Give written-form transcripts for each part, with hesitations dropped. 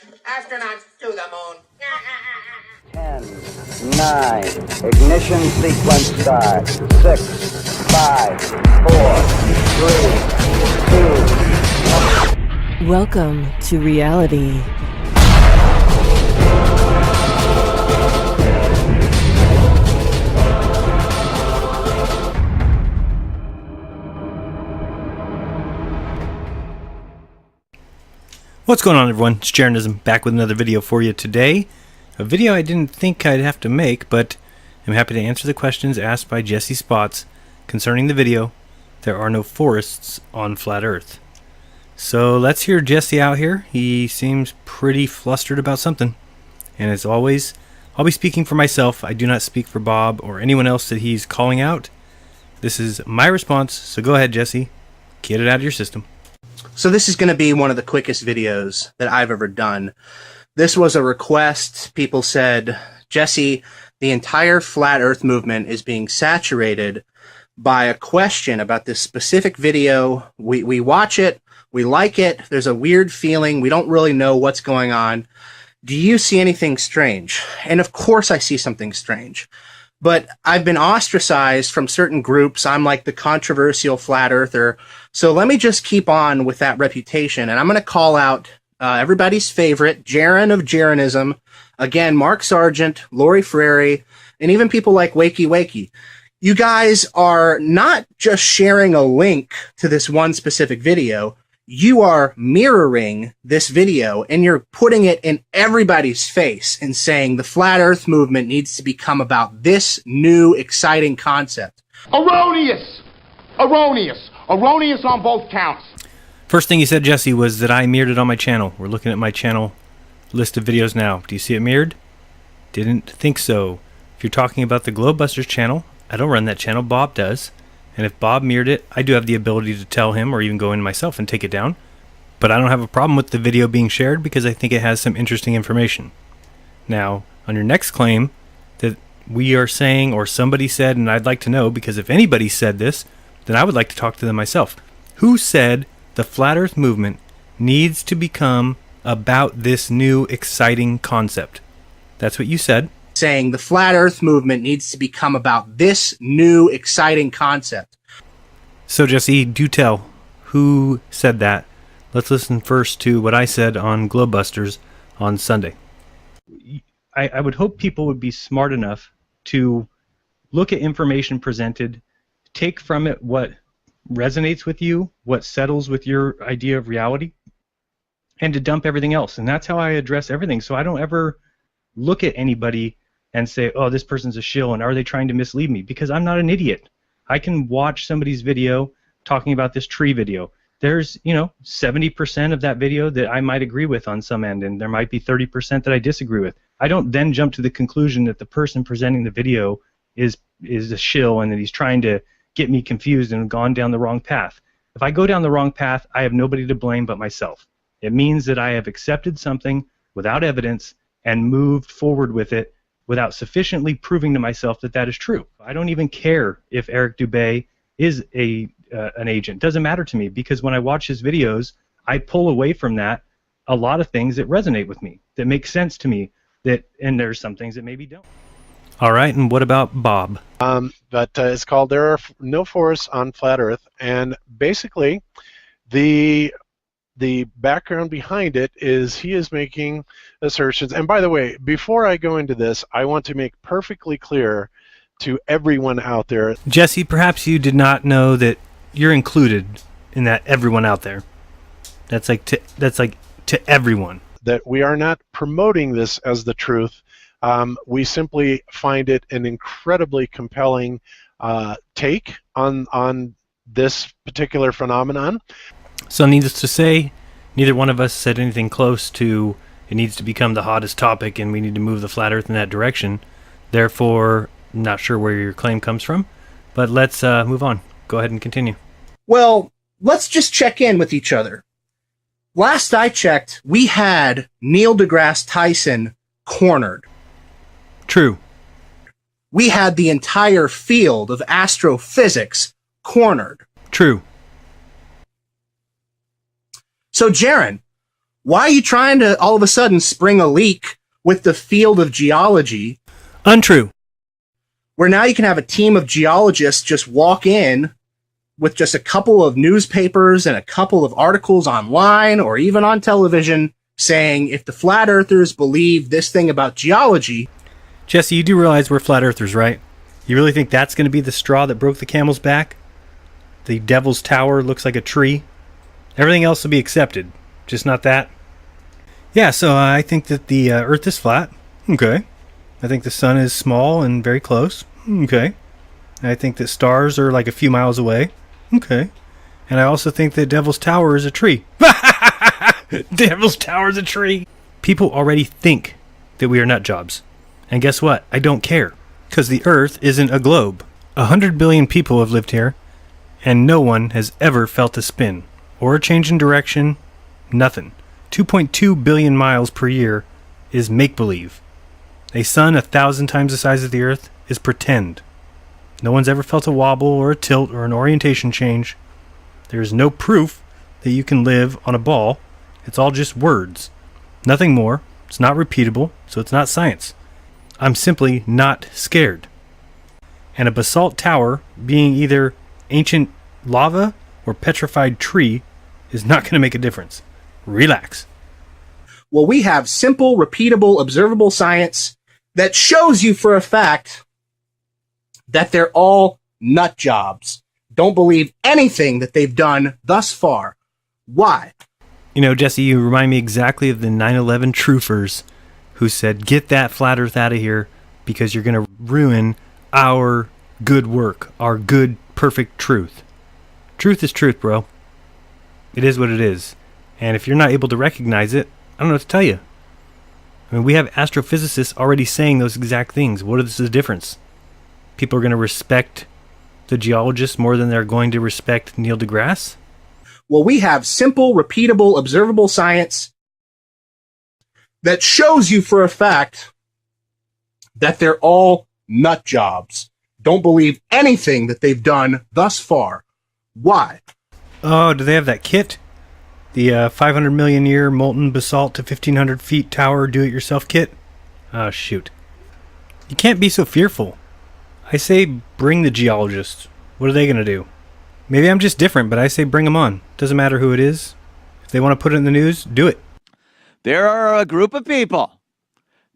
Astronauts to the moon. 10, 9, ignition sequence start. 6, 5, 4, 3, 2. Welcome to reality. What's going on, everyone? It's Jaronism back with another video for you today. A video I didn't think I'd have to make, but I'm happy to answer the questions asked by Jesse Spots concerning the video, There Are No Forests on Flat Earth. So let's hear Jesse out here. He seems pretty flustered about something. And as always, I'll be speaking for myself. I do not speak for Bob or anyone else that he's calling out. This is my response, so go ahead, Jesse. Get it out of your system. So this is going to be one of the quickest videos that I've ever done. This was a request. People said, Jesse, the entire flat earth movement is being saturated by a question about this specific video. We watch it, we like it, there's a weird feeling, we don't really know what's going on. Do you see anything strange? And of course I see something strange. But I've been ostracized from certain groups. I'm like the controversial flat earther. So let me just keep on with that reputation. And I'm going to call out everybody's favorite, Jaron of Jaronism. Again, Mark Sargent, Lori Frary, and even people like Wakey Wakey. You guys are not just sharing a link to this one specific video. You are mirroring this video and you're putting it in everybody's face and saying the flat earth movement needs to become about this new exciting concept. Erroneous! Erroneous! Erroneous on both counts. First thing you said, Jesse, was that I mirrored it on my channel. We're looking at my channel list of videos now. Do you see it mirrored? Didn't think so. If you're talking about the Globebusters channel, I don't run that channel, Bob does. And if Bob mirrored it, I do have the ability to tell him or even go in myself and take it down. But I don't have a problem with the video being shared because I think it has some interesting information. Now, on your next claim that we are saying or somebody said, and I'd like to know, because if anybody said this, then I would like to talk to them myself. Who said the flat earth movement needs to become about this new exciting concept? That's what you said. Saying the flat earth movement needs to become about this new exciting concept. So Jesse, do tell, who said that? Let's listen first to what I said on Globebusters on Sunday. I would hope people would be smart enough to look at information presented, take from it what resonates with you, what settles with your idea of reality, and to dump everything else. And that's how I address everything. So I don't ever look at anybody and say, oh, this person's a shill, and are they trying to mislead me? Because I'm not an idiot. I can watch somebody's video talking about this tree video. There's, 70% of that video that I might agree with on some end, and there might be 30% that I disagree with. I don't then jump to the conclusion that the person presenting the video is a shill and that he's trying to get me confused and gone down the wrong path. If I go down the wrong path, I have nobody to blame but myself. It means that I have accepted something without evidence and moved forward with it without sufficiently proving to myself that that is true. I don't even care if Eric Dubé is an agent. It doesn't matter to me, because when I watch his videos, I pull away from that a lot of things that resonate with me, that make sense to me, and there's some things that maybe don't. All right, and what about Bob? But it's called There Are No Forests on Flat Earth, and basically the background behind it is he is making assertions. And by the way, before I go into this, I want to make perfectly clear to everyone out there. Jesse, perhaps you did not know that you're included in that everyone out there. That's like to everyone. That we are not promoting this as the truth. We simply find it an incredibly compelling take on this particular phenomenon. So needless to say, neither one of us said anything close to it needs to become the hottest topic and we need to move the flat earth in that direction. Therefore, not sure where your claim comes from, but let's move on. Go ahead and continue. Well, let's just check in with each other. Last I checked, we had Neil deGrasse Tyson cornered. True. We had the entire field of astrophysics cornered. True. So, Jaron, Why are you trying to all of a sudden spring a leak with the field of geology? Untrue. Where now you can have a team of geologists just walk in with just a couple of newspapers and a couple of articles online or even on television saying if the flat earthers believe this thing about geology. Jesse, you do realize we're flat earthers, right? You really think that's going to be the straw that broke the camel's back? The Devil's Tower looks like a tree. Everything else will be accepted, just not that. Yeah, so I think that the Earth is flat. Okay. I think the sun is small and very close. Okay. I think that stars are like a few miles away. Okay. And I also think that Devil's Tower is a tree. Devil's Tower is a tree. People already think that we are nut jobs. And guess what? I don't care. Because the Earth isn't a globe. 100 billion people have lived here, and no one has ever felt a spin. Or a change in direction. Nothing. 2.2 billion miles per year is make-believe. A sun 1,000 times the size of the Earth is pretend. No one's ever felt a wobble or a tilt or an orientation change. There is no proof that you can live on a ball. It's all just words. Nothing more. It's not repeatable, so it's not science. I'm simply not scared. And a basalt tower, being either ancient lava or petrified tree, is not going to make a difference. Relax. Well, we have simple, repeatable, observable science that shows you for a fact that they're all nut jobs. Don't believe anything that they've done thus far. Why? You know, Jesse, you remind me exactly of the 9/11 truthers who said, get that flat earth out of here because you're going to ruin our good work, our good, perfect truth. Truth is truth, bro. It is what it is. And if you're not able to recognize it, I don't know what to tell you. I mean, we have astrophysicists already saying those exact things. What is the difference? People are going to respect the geologists more than they're going to respect Neil deGrasse? Well, we have simple, repeatable, observable science that shows you for a fact that they're all nut jobs. Don't believe anything that they've done thus far. Why? Oh, do they have that kit? The 500 million year molten basalt to 1,500 feet tower do-it-yourself kit? Oh, shoot. You can't be so fearful. I say bring the geologists. What are they going to do? Maybe I'm just different, but I say bring them on. Doesn't matter who it is. If they want to put it in the news, do it. There are a group of people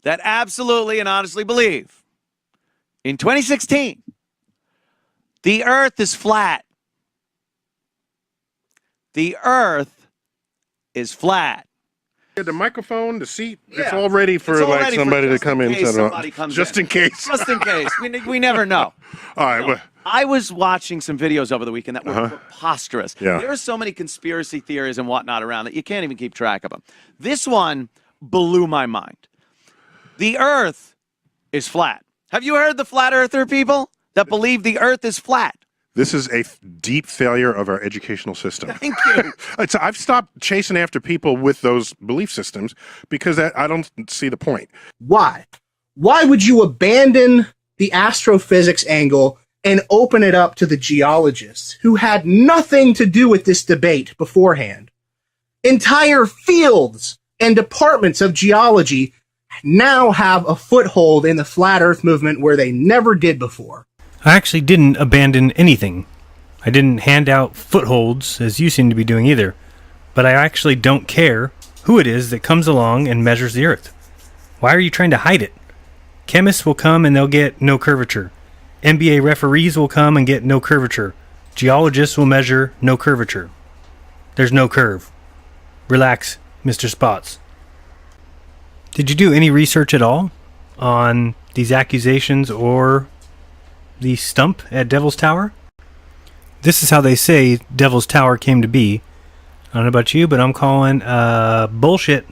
that absolutely and honestly believe in 2016, the Earth is flat. The Earth is flat. Yeah, the microphone, the seat, Yeah. it's all ready for It's all like ready for somebody to just come in in. case so somebody comes just in. in case. Just in case. We never know. All right. Well, I was watching some videos over the weekend that were preposterous. Yeah. There are so many conspiracy theories and whatnot around that you can't even keep track of them. This one blew my mind. The Earth is flat. Have you heard the flat earther people that believe the Earth is flat? this is a deep failure of our educational system. Thank you. I've stopped chasing after people with those belief systems because I don't see the point. Why? Why would you abandon the astrophysics angle and open it up to the geologists who had nothing to do with this debate beforehand? Entire fields and departments of geology now have a foothold in the flat earth movement where they never did before. I actually didn't abandon anything. I didn't hand out footholds, as you seem to be doing either. But I actually don't care who it is that comes along and measures the Earth. Why are you trying to hide it? Chemists will come and they'll get no curvature. NBA referees will come and get no curvature. Geologists will measure no curvature. There's no curve. Relax, Mr. Spots. Did you do any research at all on these accusations or the stump at Devil's Tower? This is how they say Devil's Tower came to be. I don't know about you, but I'm calling bullshit.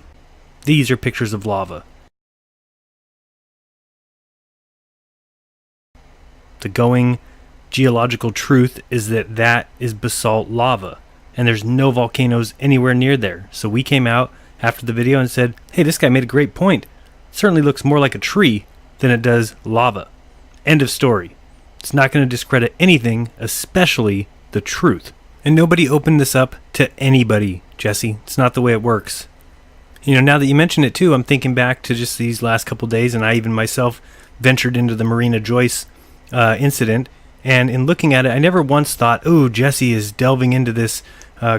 These are pictures of lava. The going geological truth is that that is basalt lava, and there's no volcanoes anywhere near there. So we came out after the video and said, hey, this guy made a great point. It certainly looks more like a tree than it does lava. End of story. It's not going to discredit anything, especially the truth. And nobody opened this up to anybody, Jesse. It's not the way it works. You know, now that you mention it too, I'm thinking back to just these last couple days, and I even myself ventured into the Marina Joyce incident. And in looking at it, I never once thought, oh, Jesse is delving into this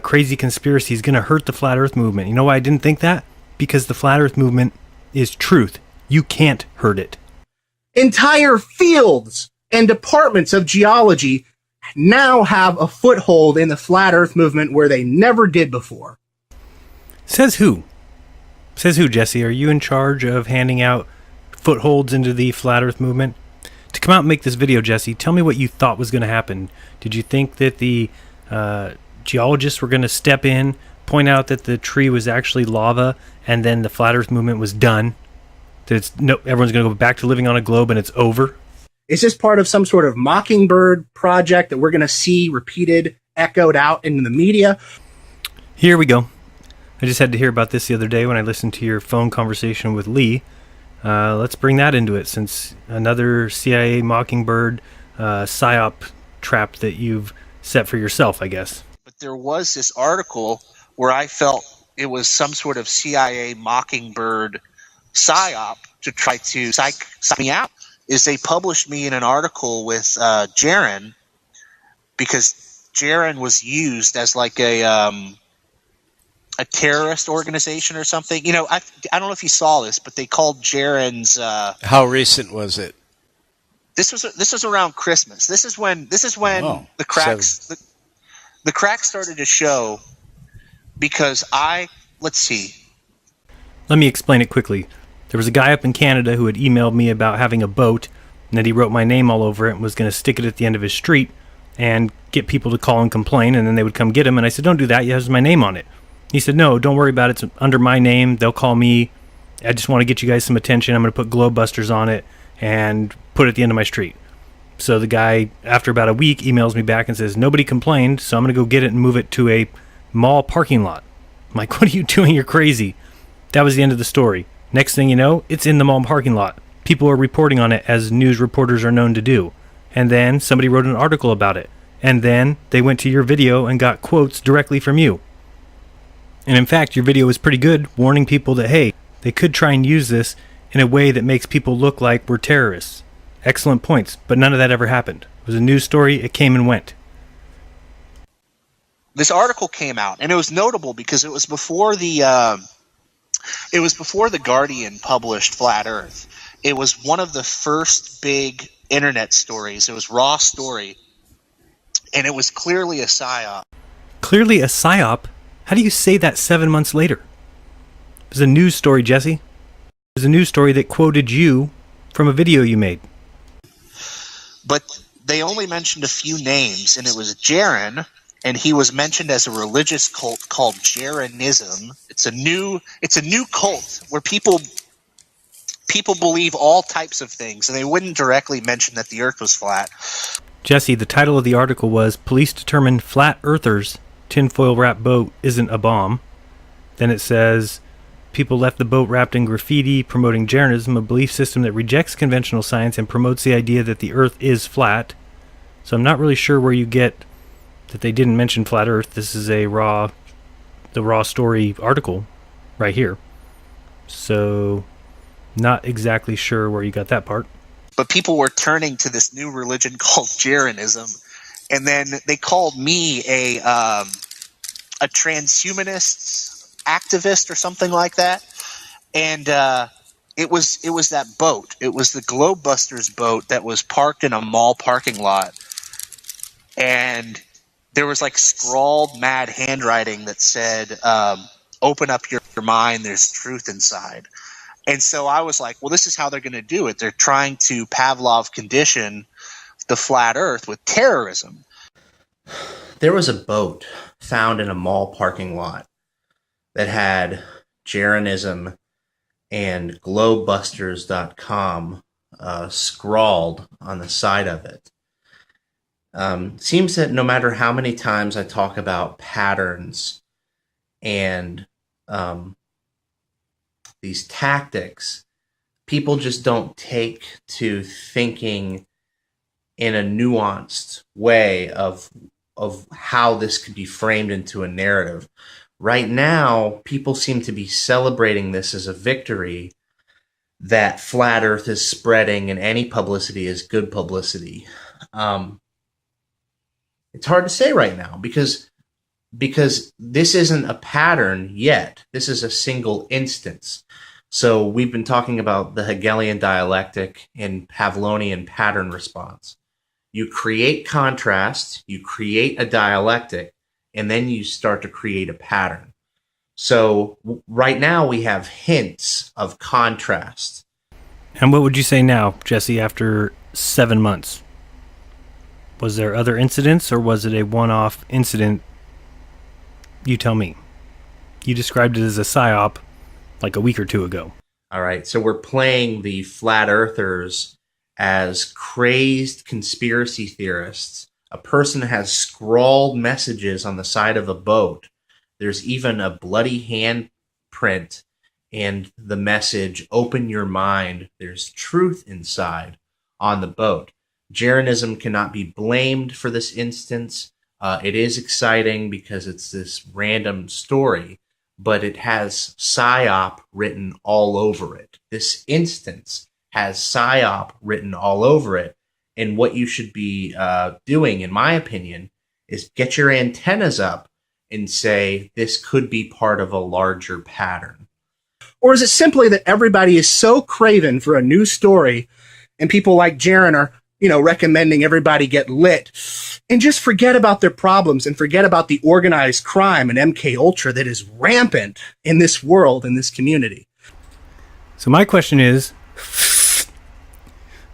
crazy conspiracy. He's going to hurt the Flat Earth movement. You know why I didn't think that? Because the Flat Earth movement is truth. You can't hurt it. Entire fields and departments of geology now have a foothold in the Flat Earth movement where they never did before. Says who? Says who, Jesse? Are you in charge of handing out footholds into the Flat Earth movement? To come out and make this video, Jesse, tell me what you thought was going to happen. Did you think that the geologists were going to step in, point out that the tree was actually lava, and then the Flat Earth movement was done? That everyone's going to go back to living on a globe and it's over? Is this part of some sort of mockingbird project that we're going to see repeated, echoed out in the media? Here we go. I just had to hear about this the other day when I listened to your phone conversation with Lee. Let's bring that into it, since another CIA mockingbird psyop trap that you've set for yourself, I guess. But there was this article where I felt it was some sort of CIA mockingbird psyop to try to psych me out. Is they published me in an article with Jaron, because Jaron was used as like a terrorist organization or something. You know, I don't know if you saw this, but they called Jaron's. How recent was it? This was around Christmas. This is when the cracks the cracks started to show, because let's see. Let me explain it quickly. There was a guy up in Canada who had emailed me about having a boat, and that he wrote my name all over it and was going to stick it at the end of his street and get people to call and complain, and then they would come get him. And I said, don't do that. It has my name on it. He said, no, don't worry about it. It's under my name. They'll call me. I just want to get you guys some attention. I'm going to put Globebusters on it and put it at the end of my street. So the guy, after about a week, emails me back and says, nobody complained, so I'm going to go get it and move it to a mall parking lot. I'm like, what are you doing? You're crazy. That was the end of the story. Next thing you know, it's in the mall parking lot. People are reporting on it, as news reporters are known to do. And then somebody wrote an article about it. And then they went to your video and got quotes directly from you. And in fact, your video was pretty good, warning people that, hey, they could try and use this in a way that makes people look like we're terrorists. Excellent points, but none of that ever happened. It was a news story, it came and went. This article came out, and it was notable because it was before the Guardian published Flat Earth. It was one of the first big internet stories. It was raw story, and it was clearly a psyop. Clearly a psyop? How do you say that 7 months later? It was a news story, Jesse. It was a news story that quoted you from a video you made. But they only mentioned a few names, and it was Jaron, and he was mentioned as a religious cult called Jaronism. It's a new cult where people believe all types of things, and they wouldn't directly mention that the Earth was flat. Jesse, the title of the article was Police Determine Flat Earthers Tinfoil Wrapped Boat Isn't a Bomb. Then it says people left the boat wrapped in graffiti, promoting Jaronism, a belief system that rejects conventional science and promotes the idea that the Earth is flat. So I'm not really sure where you get that they didn't mention flat Earth. This is the raw story article right here. So not exactly sure where you got that part. But people were turning to this new religion called Jaronism, and then they called me a transhumanist activist or something like that. And it was that boat. It was the Globebusters boat that was parked in a mall parking lot, and there was like scrawled mad handwriting that said, "Open up your mind. There's truth inside." And so I was like, well, this is how they're going to do it. They're trying to Pavlov condition the flat Earth with terrorism. There was a boat found in a mall parking lot that had Jaronism and Globebusters.com scrawled on the side of it. Seems that no matter how many times I talk about patterns and these tactics, people just don't take to thinking in a nuanced way of how this could be framed into a narrative. Right now, people seem to be celebrating this as a victory, that flat Earth is spreading and any publicity is good publicity. It's hard to say right now because this isn't a pattern yet. This is a single instance. So we've been talking about the Hegelian dialectic and Pavlovian pattern response. You create contrast, you create a dialectic, and then you start to create a pattern. So right now we have hints of contrast. And what would you say now, Jesse, after 7 months? Was there other incidents, or was it a one-off incident? You tell me. You described it as a psyop like a week or two ago. All right, so we're playing the flat earthers as crazed conspiracy theorists. A person has scrawled messages on the side of a boat. There's even a bloody handprint and the message, "Open your mind, there's truth inside," on the boat. Jeranism cannot be blamed for this instance. It is exciting because it's this random story, but it has PSYOP written all over it. This instance has PSYOP written all over it, and what you should be doing, in my opinion, is get your antennas up and say, this could be part of a larger pattern. Or is it simply that everybody is so craven for a new story, and people like Jaron are, recommending everybody get lit, and just forget about their problems and forget about the organized crime and MK Ultra that is rampant in this world, in this community? So my question is,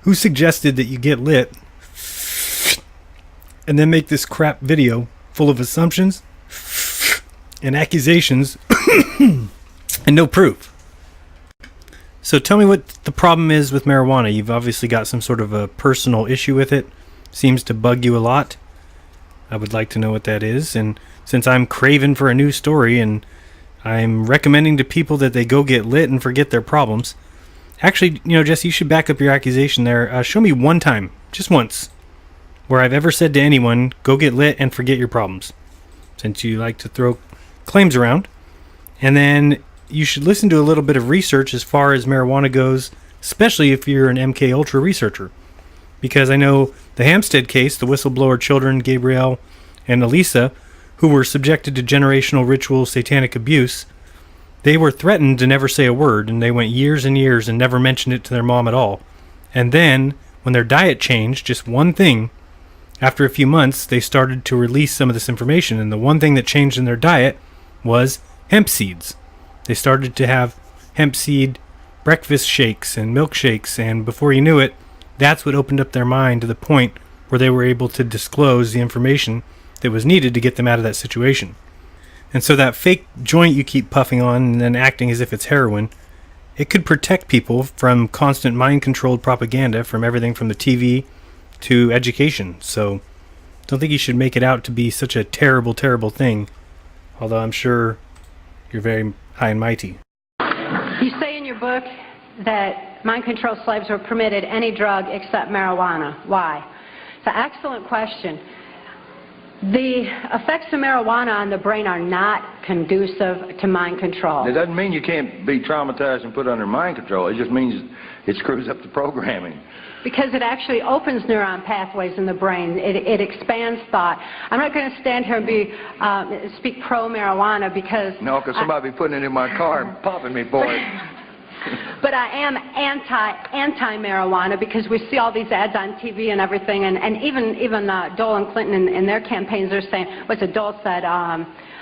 who suggested that you get lit and then make this crap video full of assumptions and accusations and no proof? So tell me what the problem is with marijuana. You've obviously got some sort of a personal issue with it. Seems to bug you a lot. I would like to know what that is. And since I'm craving for a new story and I'm recommending to people that they go get lit and forget their problems. Actually, Jesse, you should back up your accusation there. Show me one time, just once, where I've ever said to anyone, go get lit and forget your problems. Since you like to throw claims around. And then you should listen to a little bit of research as far as marijuana goes, especially if you're an MK Ultra researcher. Because I know the Hampstead case, the whistleblower children, Gabrielle and Elisa, who were subjected to generational ritual satanic abuse, they were threatened to never say a word, and they went years and years and never mentioned it to their mom at all. And then, when their diet changed, just one thing, after a few months, they started to release some of this information, and the one thing that changed in their diet was hemp seeds. They started to have hemp seed breakfast shakes and milkshakes, and before you knew it, that's what opened up their mind to the point where they were able to disclose the information that was needed to get them out of that situation. And so that fake joint you keep puffing on and then acting as if it's heroin, it could protect people from constant mind-controlled propaganda from everything from the TV to education. So don't think you should make it out to be such a terrible, terrible thing, although I'm sure you're very high and mighty. You say in your book that mind-control slaves were permitted any drug except marijuana. Why? It's an excellent question. The effects of marijuana on the brain are not conducive to mind control. It doesn't mean you can't be traumatized and put under mind control. It just means it screws up the programming. Because it actually opens neuron pathways in the brain. It expands thought. I'm not going to stand here and speak pro-marijuana because... No, because somebody be putting it in my car and popping me for it. But I am anti-marijuana because we see all these ads on TV and everything, and even Dole and Clinton in their campaigns are saying, what's it Dole said,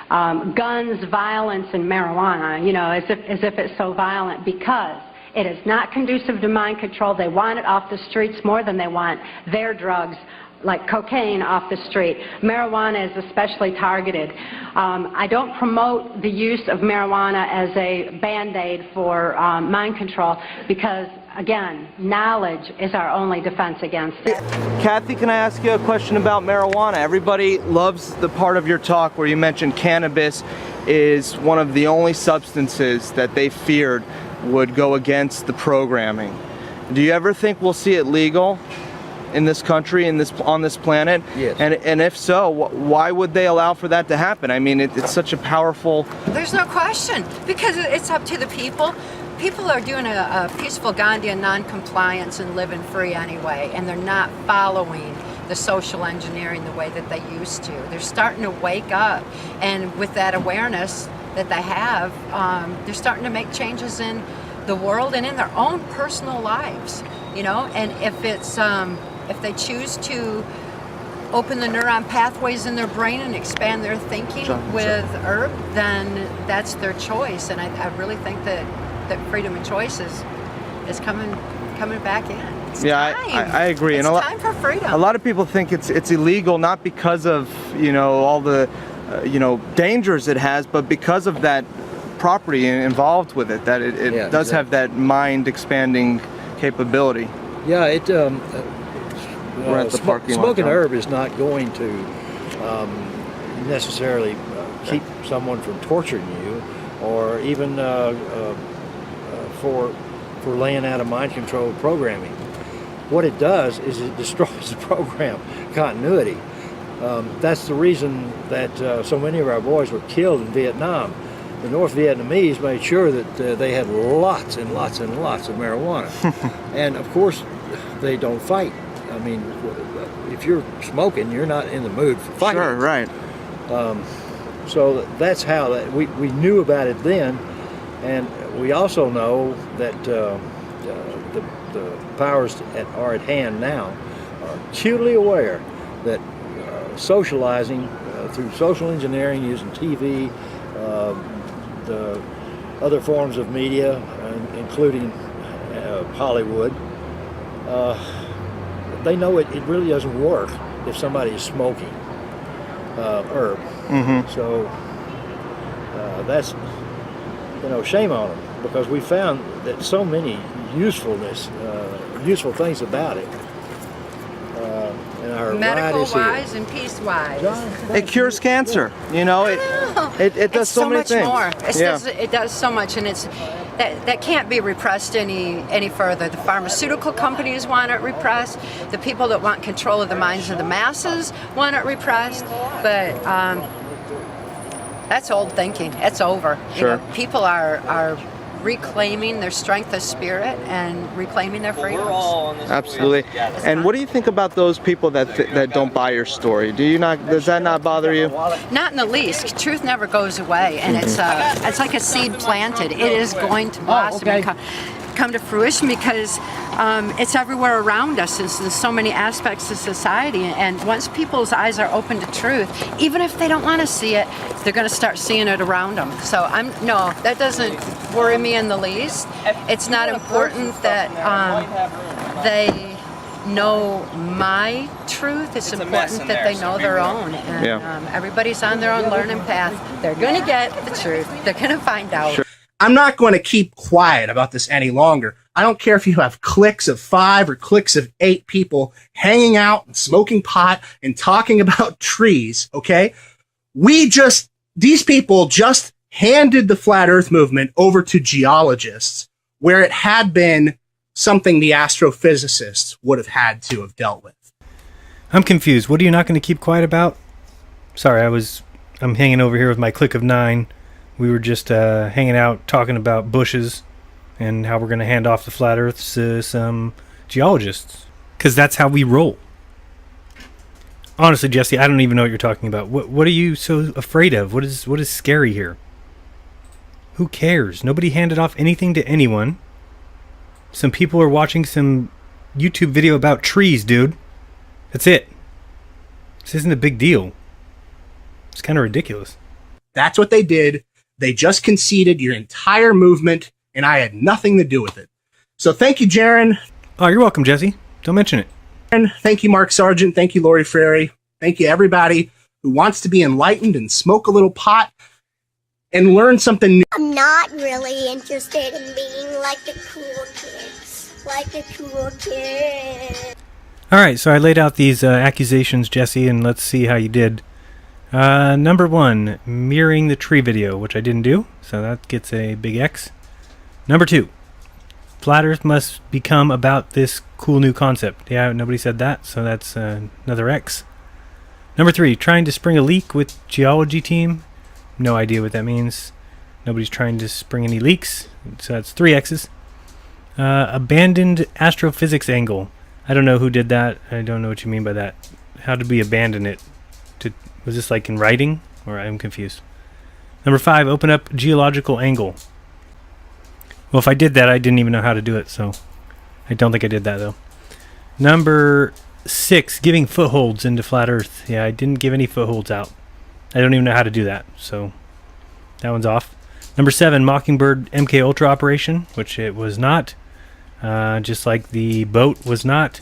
guns, violence, and marijuana, as if it's so violent, because it is not conducive to mind control. They want it off the streets more than they want their drugs, like cocaine, off the street. Marijuana is especially targeted. I don't promote the use of marijuana as a Band-Aid for mind control because, again, knowledge is our only defense against it. Kathy, can I ask you a question about marijuana? Everybody loves the part of your talk where you mentioned cannabis is one of the only substances that they feared would go against the programming. Do you ever think we'll see it legal? in this country, on this planet? Yes. And if so, why would they allow for that to happen? I mean, it's such a powerful... There's no question, because it's up to the people. People are doing a peaceful Gandhian non-compliance and living free anyway, and they're not following the social engineering the way that they used to. They're starting to wake up, and with that awareness that they have, they're starting to make changes in the world and in their own personal lives, you know. And if they choose to open the neuron pathways in their brain and expand their thinking with herb, then that's their choice. And I really think that freedom of choice is coming back in. It's time. I agree. It's time for freedom. A lot of people think it's illegal not because of, you know, all the dangers it has, but because of that property involved with it, that it does have that mind expanding capability. Yeah, we're at the parking lot. Smoking herb is not going to necessarily keep someone from torturing you, or even for laying out a mind control programming. What it does is it destroys the program continuity. That's the reason that so many of our boys were killed in Vietnam. The North Vietnamese made sure that they had lots and lots and lots of marijuana. And of course, they don't fight. I mean, if you're smoking, you're not in the mood for fighting. Sure, right. So that's how we knew about it then. And we also know that the powers that are at hand now are acutely aware that socializing through social engineering, using TV, the other forms of media, including Hollywood, they know it really doesn't work if somebody is smoking herb. Mm-hmm. So that's, shame on them, because we found that so many useful things about it. Medical-wise and peace-wise. It cures cancer. You know, it does so many things. More. It does so much, and that can't be repressed any further. The pharmaceutical companies want it repressed. The people that want control of the minds of the masses want it repressed. But that's old thinking. It's over. Sure. You know, people are reclaiming their strength of spirit and reclaiming their freedoms. Absolutely. And what do you think about those people that don't buy your story? Does that not bother you? Not in the least. Truth never goes away, and it's like a seed planted. It is going to blossom and come to fruition, because it's everywhere around us. There's so many aspects of society, and once people's eyes are open to truth, even if they don't want to see it, they're going to start seeing it around them. So no, that doesn't worry me in the least. It's not important that they know my truth. It's important that they know their own, and everybody's on their own learning path. They're going to get the truth. They're going to find out. Sure. I'm not going to keep quiet about this any longer. I don't care if you have cliques of 5 or cliques of 8 people hanging out and smoking pot and talking about trees, okay? These people just handed the flat earth movement over to geologists, where it had been something the astrophysicists would have had to have dealt with. I'm confused. What are you not going to keep quiet about? Sorry, I'm hanging over here with my clique of 9. We were just hanging out talking about bushes and how we're going to hand off the flat earths to some geologists, because that's how we roll. Honestly, Jesse, I don't even know what you're talking about. What are you so afraid of? What is scary here? Who cares? Nobody handed off anything to anyone. Some people are watching some YouTube video about trees, dude. That's it. This isn't a big deal. It's kind of ridiculous. That's what they did. They just conceded your entire movement, and I had nothing to do with it. So thank you, Jaron. Oh, you're welcome, Jesse. Don't mention it. And thank you, Mark Sargent. Thank you, Lori Frary. Thank you, everybody who wants to be enlightened and smoke a little pot and learn something new. I'm not really interested in being like the cool kids. Like the cool kids. All right, so I laid out these accusations, Jesse, and let's see how you did. Number 1, mirroring the tree video, which I didn't do, so that gets a big X. Number 2, Flat Earth must become about this cool new concept. Yeah, nobody said that, so that's another X. Number 3, trying to spring a leak with geology team. No idea what that means. Nobody's trying to spring any leaks, so that's 3 X's. Abandoned astrophysics angle. I don't know who did that. I don't know what you mean by that. How did we abandon it? Was this like in writing? Or I'm confused. Number 5, open up geological angle. Well, if I did that, I didn't even know how to do it, so I don't think I did that, though. Number 6, giving footholds into Flat Earth. Yeah, I didn't give any footholds out. I don't even know how to do that, so that one's off. Number 7, Mockingbird MK Ultra operation, which it was not, just like the boat was not.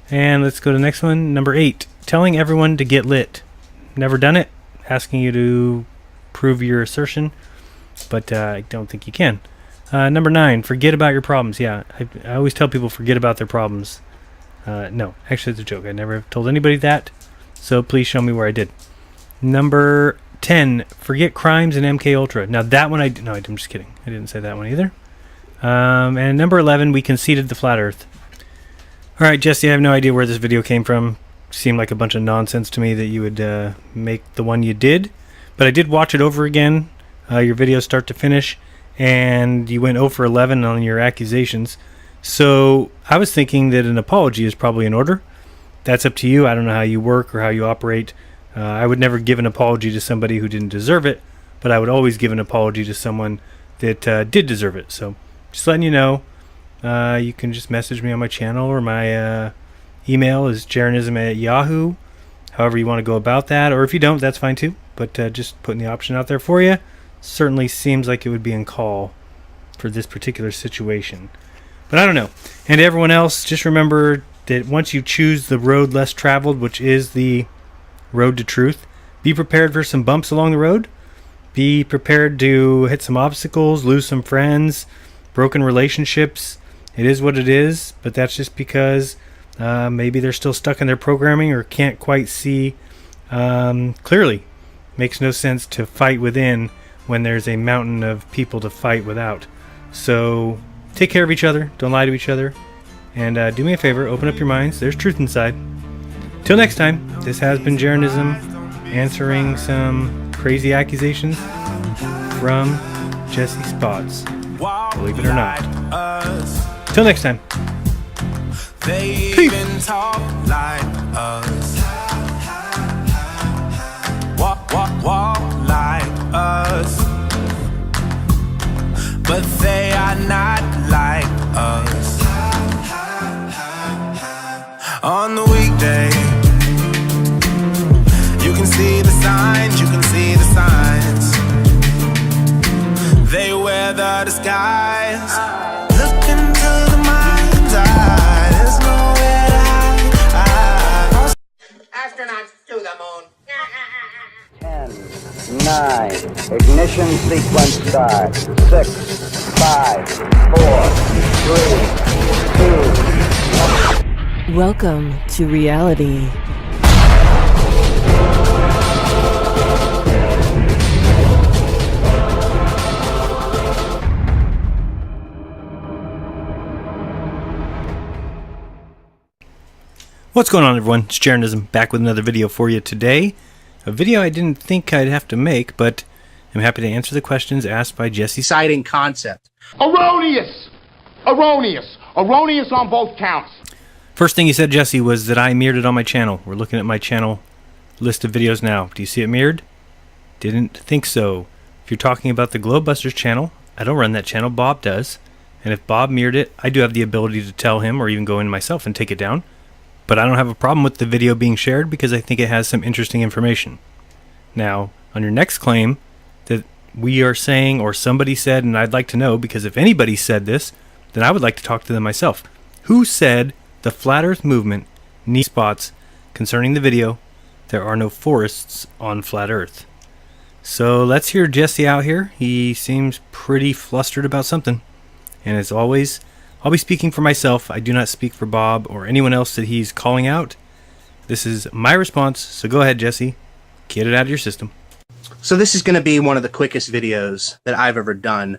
And let's go to the next one. Number 8, telling everyone to get lit. Never done it. Asking you to prove your assertion, but I don't think you can. Number 9, forget about your problems. Yeah, I always tell people forget about their problems. No, actually it's a joke. I never have told anybody that, so please show me where I did. Number 10, forget crimes in MK Ultra. Now that one no, I'm just kidding. I didn't say that one either. And number 11, we conceded the flat Earth. All right, Jesse, I have no idea where this video came from. Seemed like a bunch of nonsense to me that you would make the one you did, but I did watch it over again, your video start to finish, and you went 0 for 11 on your accusations. So I was thinking that an apology is probably in order. That's up to you. I don't know how you work or how you operate. I would never give an apology to somebody who didn't deserve it, but I would always give an apology to someone that did deserve it. So just letting you know, you can just message me on my channel, or my email is jaronism@yahoo. However you want to go about that, or if you don't, that's fine too. But just putting the option out there for you. Certainly seems like it would be in call for this particular situation. But I don't know. And everyone else, just remember that once you choose the road less traveled, which is the road to truth, be prepared for some bumps along the road. Be prepared to hit some obstacles, lose some friends, broken relationships. It is what it is, but that's just because maybe they're still stuck in their programming or can't quite see clearly. Makes no sense to fight within when there's a mountain of people to fight without. So take care of each other, don't lie to each other, and do me a favor, open up your minds. There's truth inside. Till next time, this has been Jaronism, answering some crazy accusations from Jesse Spots, believe it or not. Till next time. They Peace. even talk like us. Walk like us. But they are not like us. On the weekday, you can see the signs, you can see the signs. They wear the disguise. Look into the mind's eye. There's nowhere to hide. Astronauts to the moon. 10, 9, ignition sequence start. 6, 5, 4, 3, 2, Welcome to reality. What's going on, everyone? It's Jaronism, back with another video for you today. A video I didn't think I'd have to make, but I'm happy to answer the questions asked by Jesse. Exciting concept. Erroneous! Erroneous! Erroneous on both counts. First thing you said, Jesse, was that I mirrored it on my channel. We're looking at my channel list of videos now. Do you see it mirrored? Didn't think so. If you're talking about the Globebusters channel, I don't run that channel, Bob does. And if Bob mirrored it, I do have the ability to tell him or even go in myself and take it down. But I don't have a problem with the video being shared because I think it has some interesting information. Now, on your next claim that we are saying or somebody said, and I'd like to know, because if anybody said this, then I would like to talk to them myself. Who said the Flat Earth movement needs spots concerning the video? There are no forests on Flat Earth. So let's hear Jesse out here. He seems pretty flustered about something. And as always, I'll be speaking for myself. I do not speak for Bob or anyone else that he's calling out. This is my response, so go ahead, Jesse. Get it out of your system. So this is going to be one of the quickest videos that I've ever done.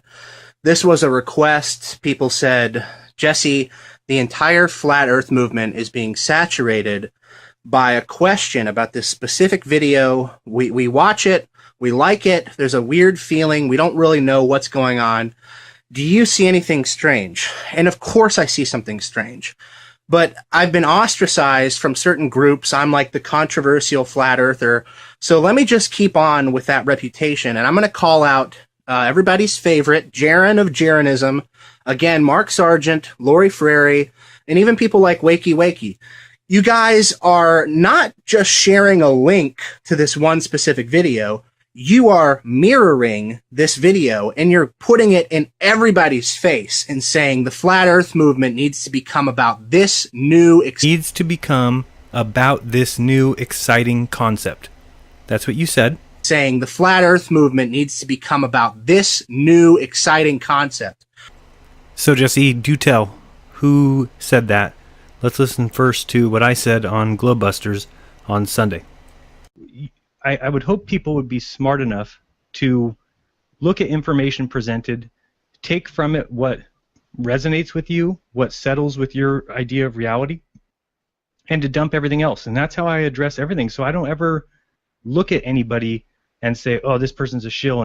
This was a request. People said, Jesse, the entire flat earth movement is being saturated by a question about this specific video. We watch it, we like it, there's a weird feeling, we don't really know what's going on. Do you see anything strange? And of course I see something strange. But I've been ostracized from certain groups. I'm like the controversial flat earther. So let me just keep on with that reputation. And I'm going to call out everybody's favorite, Jaron of Jaronism. Again, Mark Sargent, Lori Frary, and even people like Wakey Wakey. You guys are not just sharing a link to this one specific video. You are mirroring this video and you're putting it in everybody's face and saying the flat earth movement needs to become about this new exciting concept. That's what you said. Saying the flat earth movement needs to become about this new exciting concept. So Jesse, do tell who said that. Let's listen first to what I said on Globebusters on Sunday. I would hope people would be smart enough to look at information presented, take from it what resonates with you, what settles with your idea of reality, and to dump everything else. And that's how I address everything. So I don't ever look at anybody and say, oh, this person's a shill.